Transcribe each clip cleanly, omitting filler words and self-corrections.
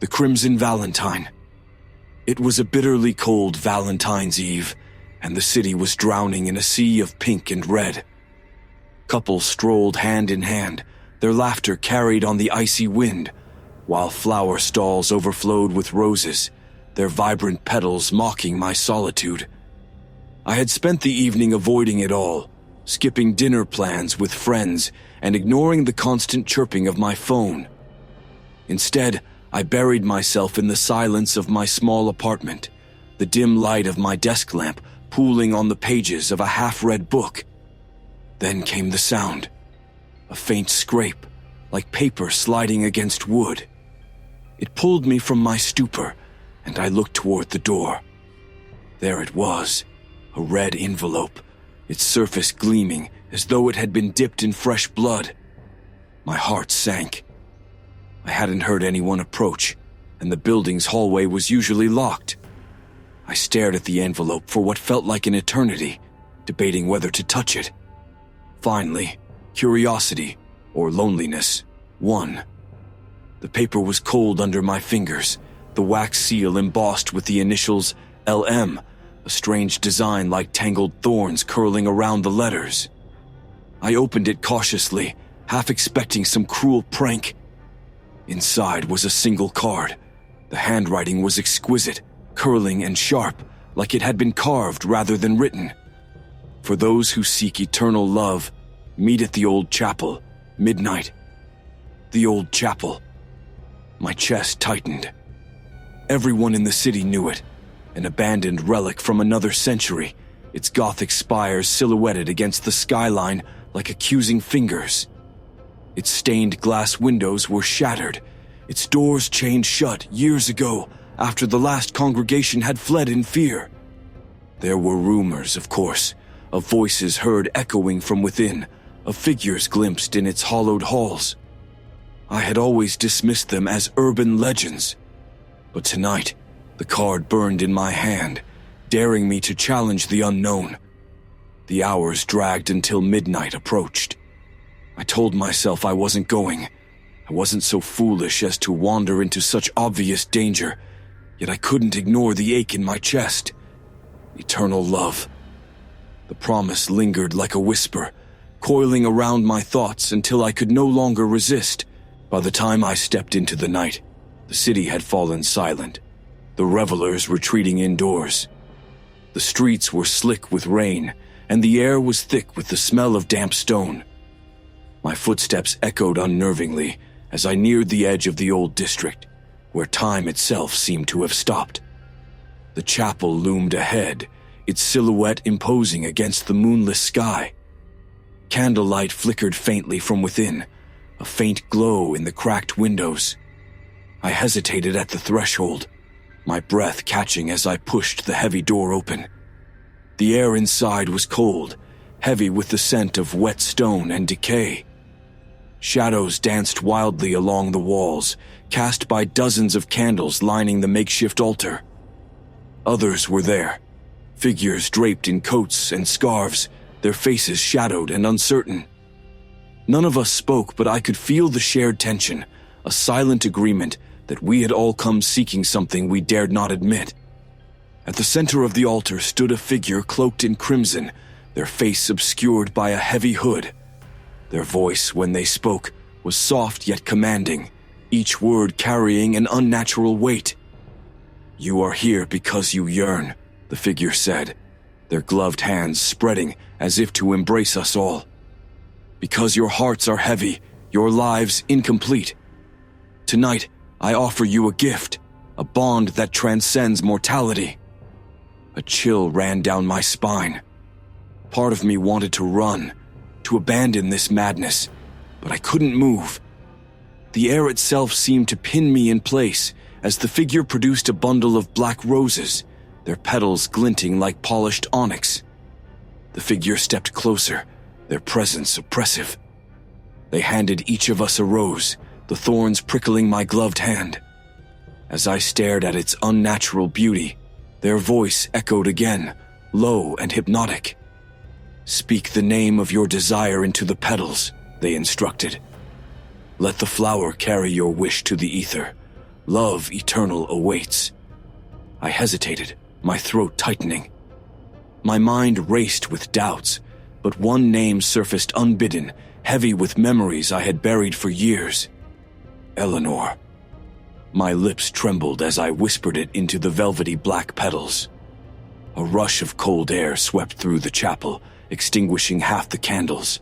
the Crimson Valentine. It was a bitterly cold Valentine's Eve, and the city was drowning in a sea of pink and red. Couples strolled hand in hand, their laughter carried on the icy wind, while flower stalls overflowed with roses, their vibrant petals mocking my solitude. I had spent the evening avoiding it all, skipping dinner plans with friends and ignoring the constant chirping of my phone. Instead, I buried myself in the silence of my small apartment, the dim light of my desk lamp pooling on the pages of a half-read book. Then came the sound, a faint scrape, like paper sliding against wood. It pulled me from my stupor, and I looked toward the door. There it was, a red envelope, its surface gleaming as though it had been dipped in fresh blood. My heart sank. I hadn't heard anyone approach, and the building's hallway was usually locked. I stared at the envelope for what felt like an eternity, debating whether to touch it. Finally, curiosity, or loneliness, won. The paper was cold under my fingers, the wax seal embossed with the initials LM, a strange design like tangled thorns curling around the letters. I opened it cautiously, half expecting some cruel prank. Inside was a single card. The handwriting was exquisite, curling and sharp, like it had been carved rather than written. For those who seek eternal love, meet at the old chapel, midnight. The old chapel. My chest tightened. Everyone in the city knew it, an abandoned relic from another century, its Gothic spires silhouetted against the skyline like accusing fingers. Its stained glass windows were shattered, its doors chained shut years ago after the last congregation had fled in fear. There were rumors, of course, of voices heard echoing from within, of figures glimpsed in its hollowed halls. I had always dismissed them as urban legends, but tonight, the card burned in my hand, daring me to challenge the unknown. The hours dragged until midnight approached. I told myself I wasn't going. I wasn't so foolish as to wander into such obvious danger, yet I couldn't ignore the ache in my chest. Eternal love. The promise lingered like a whisper, coiling around my thoughts until I could no longer resist. By the time I stepped into the night, the city had fallen silent, the revelers retreating indoors. The streets were slick with rain, and the air was thick with the smell of damp stone. My footsteps echoed unnervingly as I neared the edge of the old district, where time itself seemed to have stopped. The chapel loomed ahead, its silhouette imposing against the moonless sky. Candlelight flickered faintly from within, a faint glow in the cracked windows. I hesitated at the threshold, my breath catching as I pushed the heavy door open. The air inside was cold, heavy with the scent of wet stone and decay. Shadows danced wildly along the walls, cast by dozens of candles lining the makeshift altar. Others were there, figures draped in coats and scarves, their faces shadowed and uncertain. None of us spoke, but I could feel the shared tension, a silent agreement that we had all come seeking something we dared not admit. At the center of the altar stood a figure cloaked in crimson, their face obscured by a heavy hood. Their voice, when they spoke, was soft yet commanding, each word carrying an unnatural weight. "You are here because you yearn," the figure said, their gloved hands spreading as if to embrace us all. "Because your hearts are heavy, your lives incomplete. Tonight, I offer you a gift, a bond that transcends mortality." A chill ran down my spine. Part of me wanted to run, to abandon this madness, but I couldn't move. The air itself seemed to pin me in place as the figure produced a bundle of black roses, their petals glinting like polished onyx. The figure stepped closer, their presence oppressive. They handed each of us a rose, the thorns prickling my gloved hand. As I stared at its unnatural beauty, their voice echoed again, low and hypnotic. "Speak the name of your desire into the petals," they instructed. "Let the flower carry your wish to the ether, Love eternal awaits. I hesitated, my throat tightening. My mind raced with doubts, but one name surfaced unbidden, heavy with memories I had buried for years. Eleanor. My lips trembled as I whispered it into the velvety black petals. A rush of cold air swept through the chapel, extinguishing half the candles.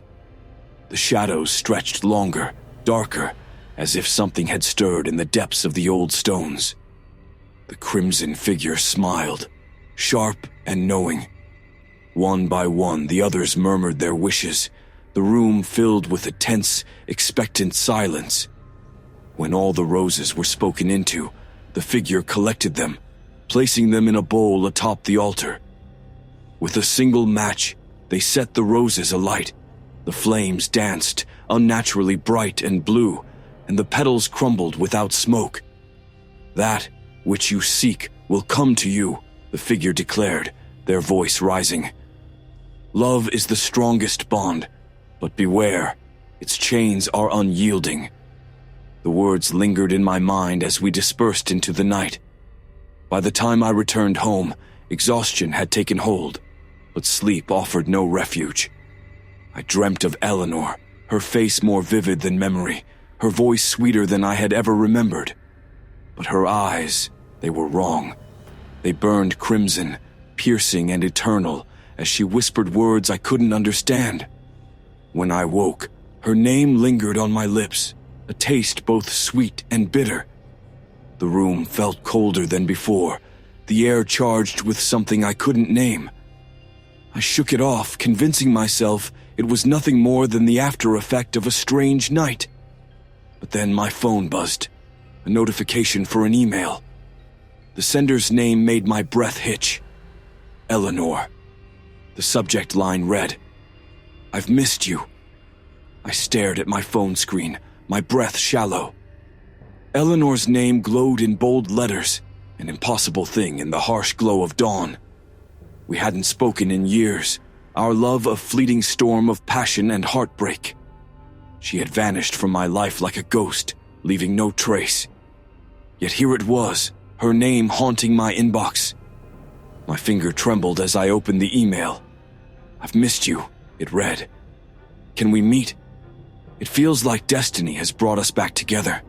The shadows stretched longer, darker, as if something had stirred in the depths of the old stones. The crimson figure smiled, sharp and knowing. One by one, the others murmured their wishes, the room filled with a tense, expectant silence. When all the roses were spoken into, the figure collected them, placing them in a bowl atop the altar. With a single match, they set the roses alight. The flames danced, unnaturally bright and blue, and the petals crumbled without smoke. "That which you seek will come to you," the figure declared, their voice rising. "Love is the strongest bond, but beware, its chains are unyielding." The words lingered in my mind as we dispersed into the night. By the time I returned home, exhaustion had taken hold, but sleep offered no refuge. I dreamt of Eleanor, her face more vivid than memory, her voice sweeter than I had ever remembered. But her eyes, they were wrong. They burned crimson, piercing and eternal, as she whispered words I couldn't understand. When I woke, her name lingered on my lips, a taste both sweet and bitter. The room felt colder than before, the air charged with something I couldn't name. I shook it off, convincing myself it was nothing more than the after effect of a strange night. But then my phone buzzed, a notification for an email. The sender's name made my breath hitch. Eleanor. The subject line read, "I've missed you." I stared at my phone screen, my breath shallow. Eleanor's name glowed in bold letters, an impossible thing in the harsh glow of dawn. We hadn't spoken in years, our love a fleeting storm of passion and heartbreak. She had vanished from my life like a ghost, leaving no trace. Yet here it was, her name haunting my inbox. My finger trembled as I opened the email. "I've missed you," it read. "Can we meet? It feels like destiny has brought us back together.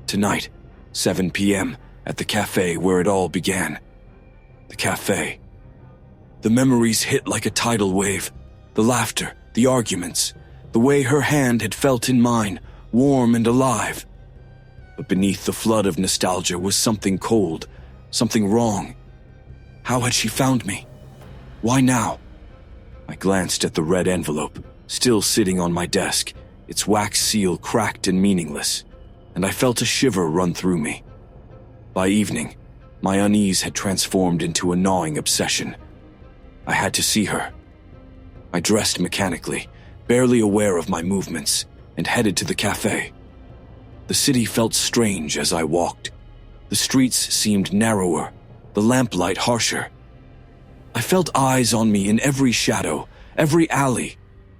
Tonight, 7 p.m., at the cafe where it all began." The cafe. The memories hit like a tidal wave. The laughter, the arguments, the way her hand had felt in mine, warm and alive. But beneath the flood of nostalgia was something cold, something wrong. How had she found me? Why now? I glanced at the red envelope, still sitting on my desk, its wax seal cracked and meaningless, and I felt a shiver run through me. By evening, my unease had transformed into a gnawing obsession. I had to see her. I dressed mechanically, barely aware of my movements, and headed to the cafe. The city felt strange as I walked. The streets seemed narrower, the lamplight harsher. I felt eyes on me in every shadow, every alley,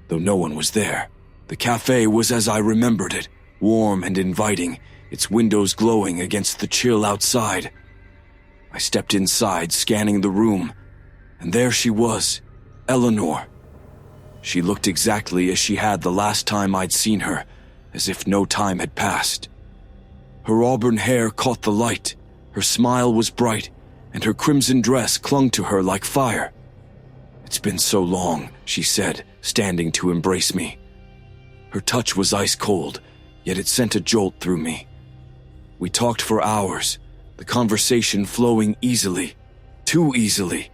though no one was there. The cafe was as I remembered it, warm and inviting, its windows glowing against the chill outside. I stepped inside, scanning the room, and there she was, Eleanor. She looked exactly as she had the last time I'd seen her, as if no time had passed. Her auburn hair caught the light, her smile was bright, and her crimson dress clung to her like fire. "It's been so long," she said, standing to embrace me. Her touch was ice cold, yet it sent a jolt through me. We talked for hours, the conversation flowing easily, too easily.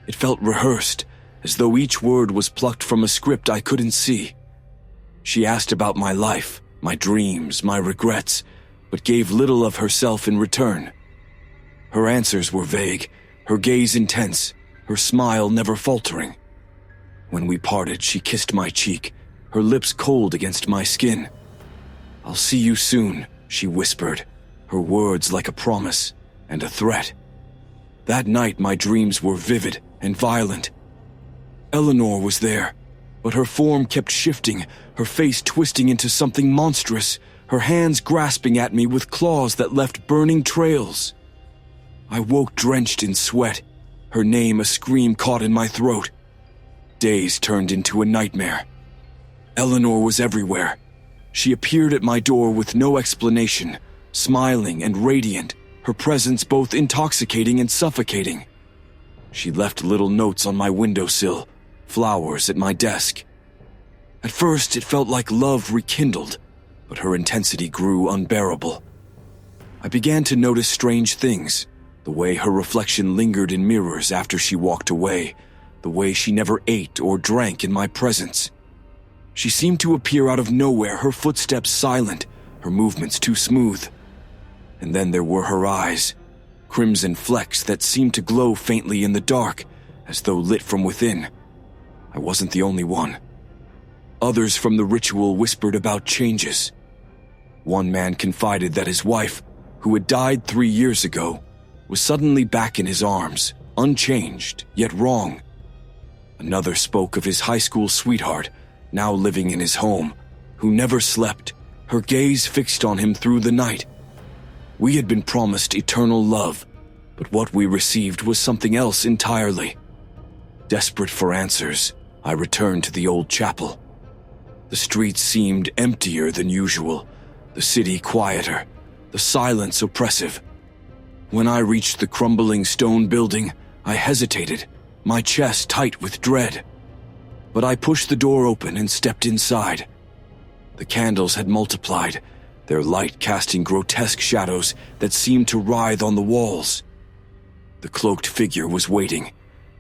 It felt rehearsed, as though each word was plucked from a script I couldn't see. She asked about my life, my dreams, my regrets, but gave little of herself in return. Her answers were vague, her gaze intense, her smile never faltering. When we parted, she kissed my cheek, her lips cold against my skin. "I'll see you soon," she whispered, her words like a promise and a threat. That night my dreams were vivid and violent. Eleanor was there, but her form kept shifting, her face twisting into something monstrous, her hands grasping at me with claws that left burning trails. I woke drenched in sweat, her name a scream caught in my throat. Days turned into a nightmare. Eleanor was everywhere. She appeared at my door with no explanation, smiling and radiant, her presence both intoxicating and suffocating. She left little notes on my windowsill, flowers at my desk. At first, it felt like love rekindled, but her intensity grew unbearable. I began to notice strange things, the way her reflection lingered in mirrors after she walked away, the way she never ate or drank in my presence. She seemed to appear out of nowhere, her footsteps silent, her movements too smooth. And then there were her eyes, crimson flecks that seemed to glow faintly in the dark, as though lit from within. I wasn't the only one. Others from the ritual whispered about changes. One man confided that his wife, who had died 3 years ago, was suddenly back in his arms, unchanged, yet wrong. Another spoke of his high school sweetheart, now living in his home, who never slept, her gaze fixed on him through the night. We had been promised eternal love, but what we received was something else entirely. Desperate for answers, I returned to the old chapel. The streets seemed emptier than usual, the city quieter, the silence oppressive. When I reached the crumbling stone building, I hesitated, my chest tight with dread. But I pushed the door open and stepped inside. The candles had multiplied, their light casting grotesque shadows that seemed to writhe on the walls. The cloaked figure was waiting,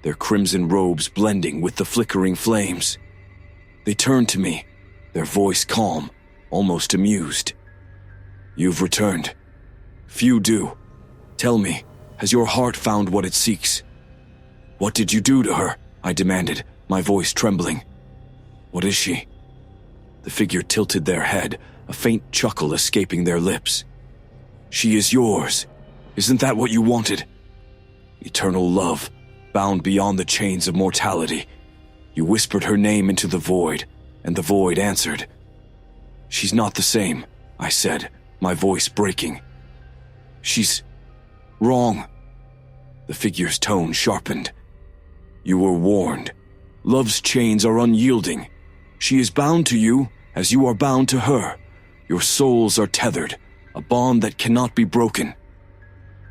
their crimson robes blending with the flickering flames. They turned to me, their voice calm, almost amused. "You've returned. Few do. Tell me, has your heart found what it seeks?" "What did you do to her?" I demanded, my voice trembling. "What is she?" The figure tilted their head, a faint chuckle escaping their lips. "She is yours. Isn't that what you wanted? Eternal love, bound beyond the chains of mortality. You whispered her name into the void, and the void answered." "She's not the same," I said, my voice breaking. "She's wrong." The figure's tone sharpened. "You were warned. Love's chains are unyielding. She is bound to you as you are bound to her. Your souls are tethered, a bond that cannot be broken."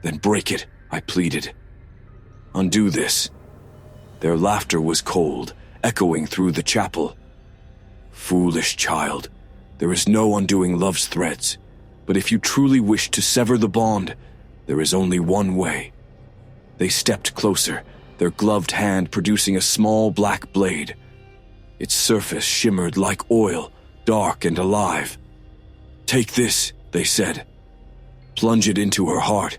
"Then break it," I pleaded. "Undo this." Their laughter was cold, echoing through the chapel. "Foolish child, there is no undoing love's threads, but if you truly wish to sever the bond, there is only one way." They stepped closer, their gloved hand producing a small black blade. Its surface shimmered like oil, dark and alive. "Take this," they said. "Plunge it into her heart.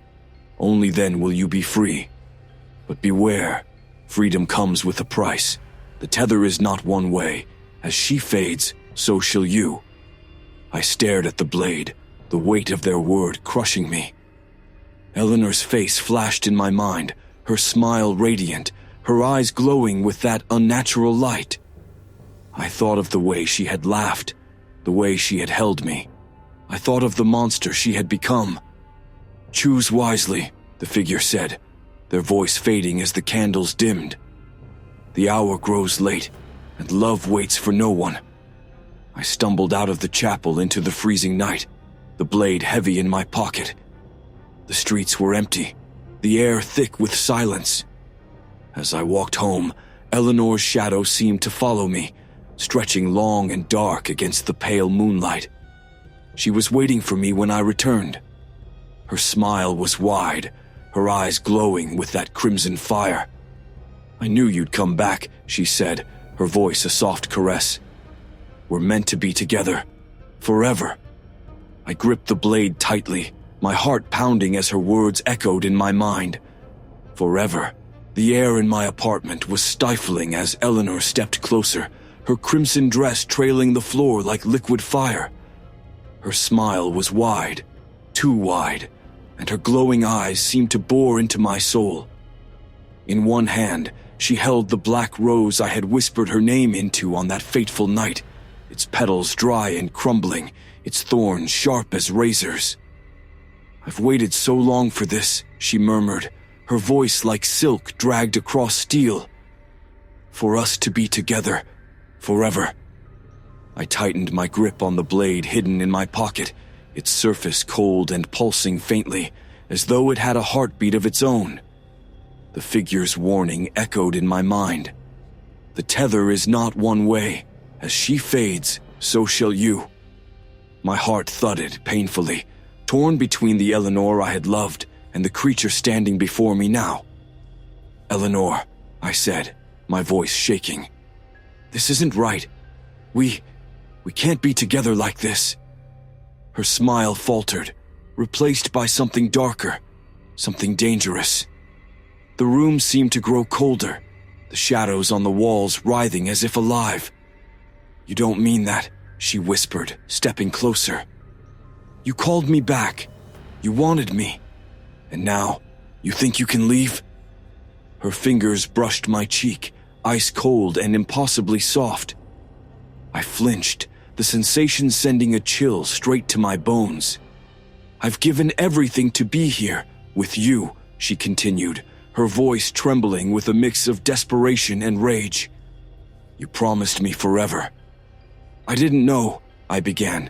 Only then will you be free. But beware, freedom comes with a price. The tether is not one way. As she fades, so shall you." I stared at the blade, the weight of their word crushing me. Eleanor's face flashed in my mind, her smile radiant, her eyes glowing with that unnatural light. I thought of the way she had laughed, the way she had held me. I thought of the monster she had become. "Choose wisely," the figure said, their voice fading as the candles dimmed. "The hour grows late, and love waits for no one." I stumbled out of the chapel into the freezing night, the blade heavy in my pocket. The streets were empty, the air thick with silence. As I walked home, Eleanor's shadow seemed to follow me, stretching long and dark against the pale moonlight. She was waiting for me when I returned. Her smile was wide, her eyes glowing with that crimson fire. "I knew you'd come back," she said, her voice a soft caress. "We're meant to be together, forever." I gripped the blade tightly, my heart pounding as her words echoed in my mind. Forever. The air in my apartment was stifling as Eleanor stepped closer, her crimson dress trailing the floor like liquid fire. Her smile was wide, too wide, and her glowing eyes seemed to bore into my soul. In one hand, she held the black rose I had whispered her name into on that fateful night, its petals dry and crumbling, its thorns sharp as razors. "I've waited so long for this," she murmured, her voice like silk dragged across steel. "For us to be together, forever." I tightened my grip on the blade hidden in my pocket, its surface cold and pulsing faintly, as though it had a heartbeat of its own. The figure's warning echoed in my mind. "The tether is not one way. As she fades, so shall you." My heart thudded painfully, torn between the Eleanor I had loved and the creature standing before me now. "Eleanor," I said, my voice shaking. "This isn't right. We can't be together like this." Her smile faltered, replaced by something darker, something dangerous. The room seemed to grow colder, the shadows on the walls writhing as if alive. "You don't mean that," she whispered, stepping closer. "You called me back. You wanted me. And now, you think you can leave?" Her fingers brushed my cheek, ice cold and impossibly soft. I flinched, the sensation sending a chill straight to my bones. "I've given everything to be here, with you," she continued, her voice trembling with a mix of desperation and rage. "You promised me forever." "I didn't know," I began,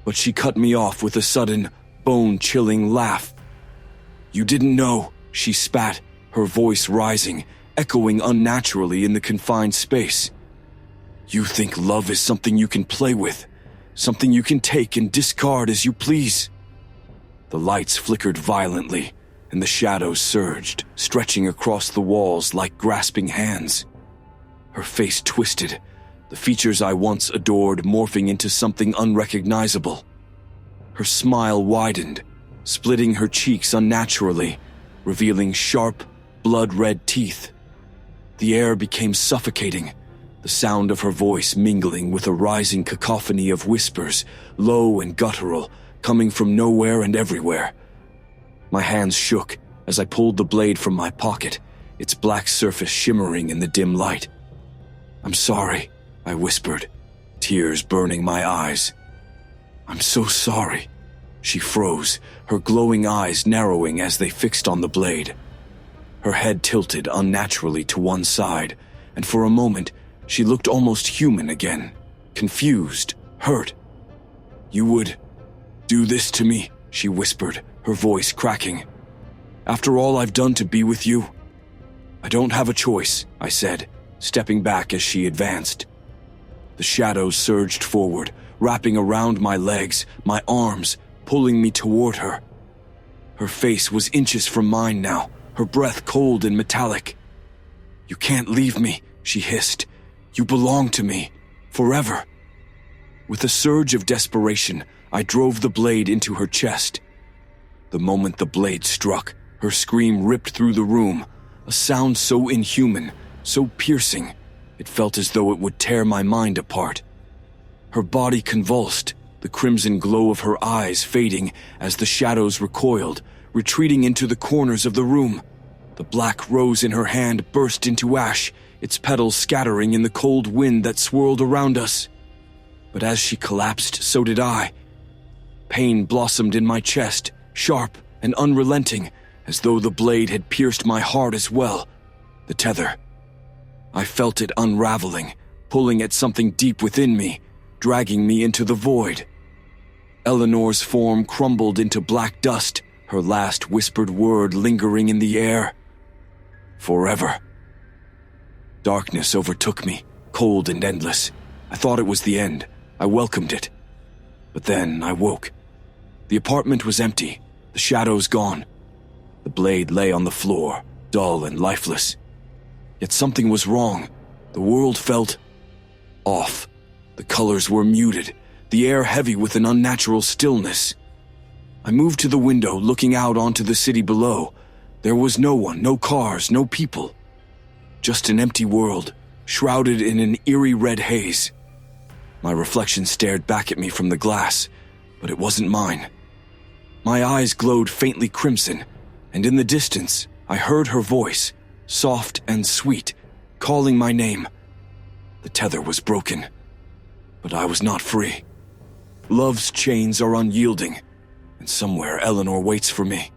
but she cut me off with a sudden, bone-chilling laugh. "You didn't know," she spat, her voice rising, echoing unnaturally in the confined space. "You think love is something you can play with, something you can take and discard as you please." The lights flickered violently, and the shadows surged, stretching across the walls like grasping hands. Her face twisted, the features I once adored morphing into something unrecognizable. Her smile widened, splitting her cheeks unnaturally, revealing sharp, blood-red teeth. The air became suffocating, the sound of her voice mingling with a rising cacophony of whispers, low and guttural, coming from nowhere and everywhere. My hands shook as I pulled the blade from my pocket, its black surface shimmering in the dim light. "I'm sorry," I whispered, tears burning my eyes. "I'm so sorry." She froze, her glowing eyes narrowing as they fixed on the blade. Her head tilted unnaturally to one side, and for a moment, she looked almost human again, confused, hurt. "You would do this to me," she whispered, her voice cracking. "After all I've done to be with you?" "I don't have a choice," I said, stepping back as she advanced. The shadows surged forward, wrapping around my legs, my arms, pulling me toward her. Her face was inches from mine now, her breath cold and metallic. "You can't leave me," she hissed. "You belong to me, forever." With a surge of desperation, I drove the blade into her chest. The moment the blade struck, her scream ripped through the room, a sound so inhuman, so piercing, it felt as though it would tear my mind apart. Her body convulsed, the crimson glow of her eyes fading as the shadows recoiled, retreating into the corners of the room. The black rose in her hand burst into ash, its petals scattering in the cold wind that swirled around us. But as she collapsed, so did I. Pain blossomed in my chest, sharp and unrelenting, as though the blade had pierced my heart as well. The tether. I felt it unraveling, pulling at something deep within me, dragging me into the void. Eleanor's form crumbled into black dust, her last whispered word lingering in the air. "Forever." Darkness overtook me, cold and endless. I thought it was the end. I welcomed it. But then I woke. The apartment was empty, the shadows gone. The blade lay on the floor, dull and lifeless. Yet something was wrong. The world felt off. The colors were muted, the air heavy with an unnatural stillness. I moved to the window, looking out onto the city below. There was no one, no cars, no people. Just an empty world, shrouded in an eerie red haze. My reflection stared back at me from the glass, but it wasn't mine. My eyes glowed faintly crimson, and in the distance, I heard her voice, soft and sweet, calling my name. The tether was broken, but I was not free. Love's chains are unyielding, and somewhere Eleanor waits for me.